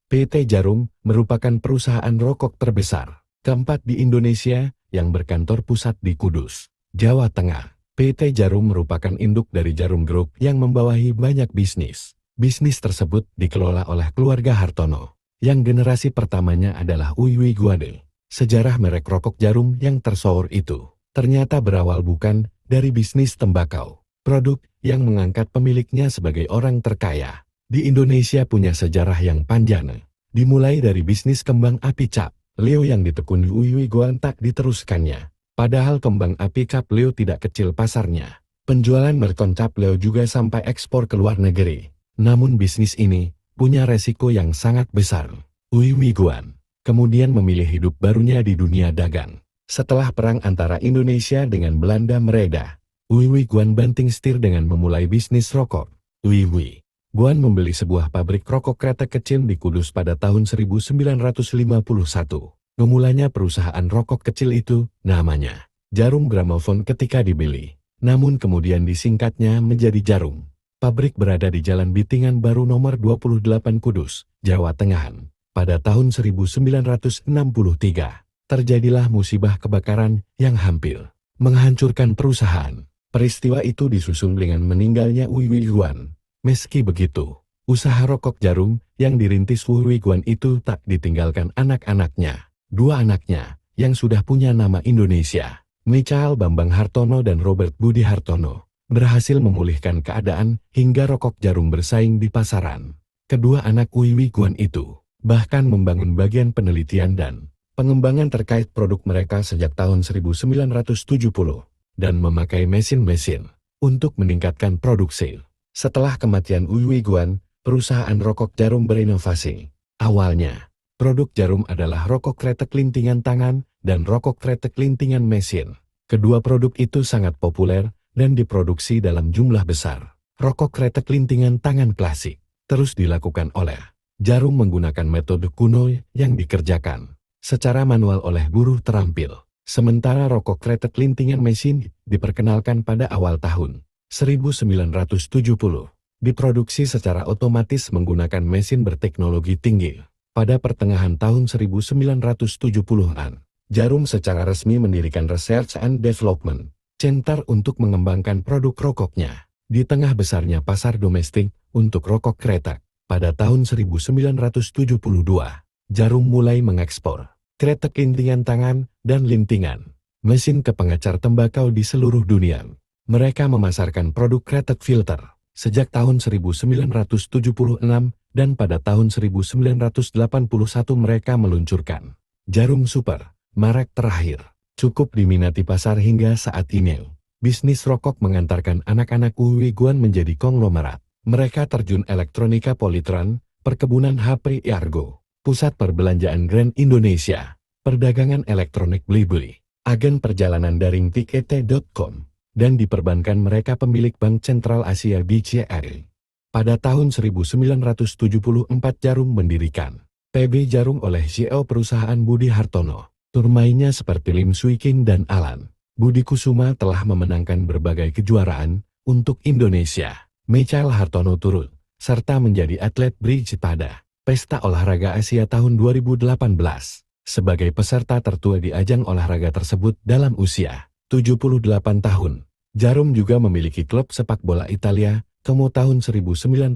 PT Jarum merupakan perusahaan rokok terbesar keempat di Indonesia yang berkantor pusat di Kudus, Jawa Tengah. PT Jarum merupakan induk dari Jarum Group yang membawahi banyak bisnis. Bisnis tersebut dikelola oleh keluarga Hartono, yang generasi pertamanya adalah Uyui Guade. Sejarah merek rokok Jarum yang tersohor itu ternyata berawal bukan dari bisnis tembakau. Produk yang mengangkat pemiliknya sebagai orang terkaya di Indonesia punya sejarah yang panjang. Dimulai dari bisnis kembang api cap Leo yang ditekuni Uyui Guan tak diteruskannya. Padahal kembang api cap Leo tidak kecil pasarnya. Penjualan mercon cap Leo juga sampai ekspor ke luar negeri. Namun bisnis ini punya resiko yang sangat besar. Uyui Guan kemudian memilih hidup barunya di dunia dagang. Setelah perang antara Indonesia dengan Belanda mereda, Uyui Guan banting setir dengan memulai bisnis rokok. Uyui Guan membeli sebuah pabrik rokok kretek kecil di Kudus pada tahun 1951. Memulainya perusahaan rokok kecil itu, namanya Jarum Gramofon ketika dibeli. Namun kemudian disingkatnya menjadi Jarum. Pabrik berada di Jalan Bitingan Baru nomor 28 Kudus, Jawa Tengah. Pada tahun 1963, terjadilah musibah kebakaran yang hampir menghancurkan perusahaan. Peristiwa itu disusul dengan meninggalnya Uyui Guan. Meski begitu, usaha rokok Jarum yang dirintis Uyui Guan itu tak ditinggalkan anak-anaknya. Dua anaknya yang sudah punya nama Indonesia, Michael Bambang Hartono dan Robert Budi Hartono, berhasil memulihkan keadaan hingga rokok Jarum bersaing di pasaran. Kedua anak Uyui Guan itu bahkan membangun bagian penelitian dan pengembangan terkait produk mereka sejak tahun 1970 dan memakai mesin-mesin untuk meningkatkan produksi. Setelah kematian Uyui Guan, perusahaan rokok Jarum berinovasi. Awalnya, produk Jarum adalah rokok kretek lintingan tangan dan rokok kretek lintingan mesin. Kedua produk itu sangat populer dan diproduksi dalam jumlah besar. Rokok kretek lintingan tangan klasik terus dilakukan oleh Jarum menggunakan metode kuno yang dikerjakan secara manual oleh buruh terampil. Sementara rokok kretek lintingan mesin diperkenalkan pada awal tahun 1970. Diproduksi secara otomatis menggunakan mesin berteknologi tinggi. Pada pertengahan tahun 1970-an, Jarum secara resmi mendirikan Research and Development Center untuk mengembanggan produk rokoknya. Di tengah besarnya pasar domestik untuk rokok kretek, pada tahun 1972, Jarum mulai mengekspor kretek lintingan tangan dan lintingan mesin ke pengecar tembakau di seluruh dunia. Mereka memasarkan produk kretek filter sejak tahun 1976 dan pada tahun 1981 mereka meluncurkan Jarum Super, merek terakhir. Cukup diminati pasar hingga saat ini. Bisnis rokok mengantarkan anak-anak Uyui Guan menjadi konglomerat. Mereka terjun elektronika Polytron, perkebunan HP Argo, pusat perbelanjaan Grand Indonesia, perdagangan elektronik Blibli, agen perjalanan daring tiket.com, dan di perbankan mereka pemilik Bank Sentral Asia BCA. Pada tahun 1974 Jarum mendirikan PB Jarum oleh CEO perusahaan Budi Hartono. Turmainya seperti Lim Swee King dan Alan Budi Kusuma telah memenangkan berbagai kejuaraan untuk Indonesia. Michael Hartono turut serta menjadi atlet bridge pada Pesta Olahraga Asia tahun 2018 sebagai peserta tertua di ajang olahraga tersebut dalam usia 78 tahun. Jarum juga memiliki klub sepak bola Italia, Como tahun 1907.